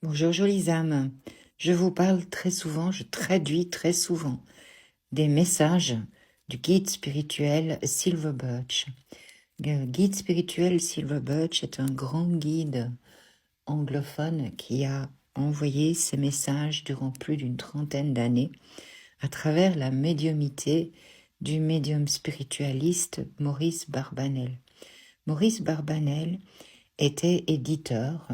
Bonjour jolies âmes, je vous parle très souvent, je traduis très souvent des messages du guide spirituel Silver Birch. Le guide spirituel Silver Birch est un grand guide anglophone qui a envoyé ses messages durant plus d'une trentaine d'années à travers la médiumité du médium spiritualiste Maurice Barbanel. Maurice Barbanel était éditeur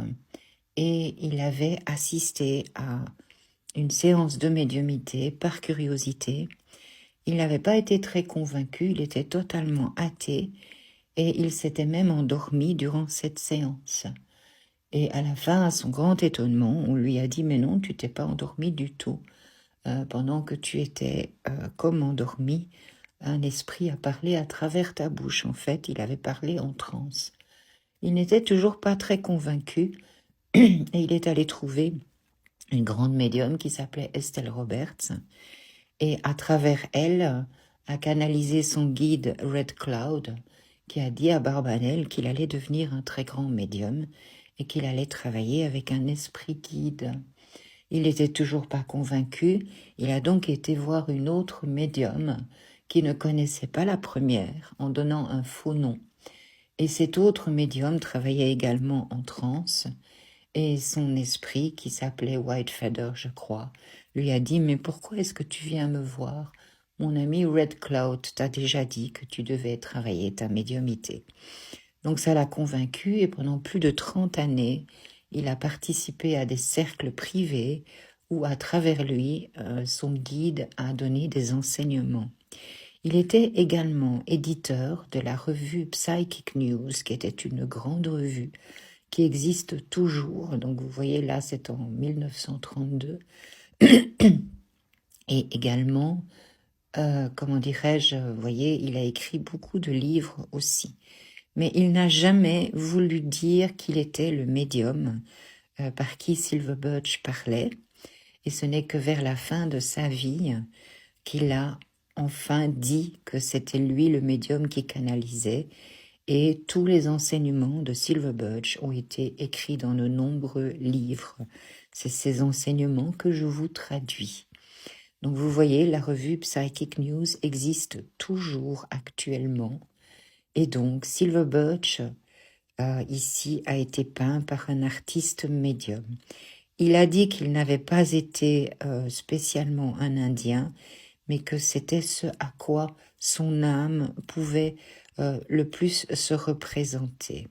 et il avait assisté à une séance de médiumité par curiosité. Il n'avait pas été très convaincu, il était totalement athée et il s'était même endormi durant cette séance. Et à la fin, à son grand étonnement, on lui a dit « Mais non, tu t'es pas endormi du tout. Pendant que tu étais comme endormi, un esprit a parlé à travers ta bouche. En fait, il avait parlé en transe. » Il n'était toujours pas très convaincu et il est allé trouver une grande médium qui s'appelait Estelle Roberts, et à travers elle a canalisé son guide Red Cloud, qui a dit à Barbanel qu'il allait devenir un très grand médium et qu'il allait travailler avec un esprit guide. Il n'était toujours pas convaincu, il a donc été voir une autre médium qui ne connaissait pas la première en donnant un faux nom. Et cet autre médium travaillait également en transe, et son esprit, qui s'appelait White Feather, je crois, lui a dit « Mais pourquoi est-ce que tu viens me voir? Mon ami Red Cloud t'a déjà dit que tu devais travailler ta médiumité. » Donc ça l'a convaincu et pendant plus de 30 années, il a participé à des cercles privés où à travers lui, son guide a donné des enseignements. Il était également éditeur de la revue Psychic News, qui était une grande revue qui existe toujours. Donc vous voyez là, c'est en 1932. Et également, comment dirais-je, vous voyez, il a écrit beaucoup de livres aussi. Mais il n'a jamais voulu dire qu'il était le médium par qui Silver Birch parlait. Et ce n'est que vers la fin de sa vie qu'il a enfin dit que c'était lui le médium qui canalisait. Et tous les enseignements de Silver Birch ont été écrits dans de nombreux livres. C'est ces enseignements que je vous traduis. Donc vous voyez, la revue Psychic News existe toujours actuellement. Et donc Silver Birch, ici, a été peint par un artiste médium. Il a dit qu'il n'avait pas été spécialement un Indien, mais que c'était ce à quoi son âme pouvait le plus se représenter.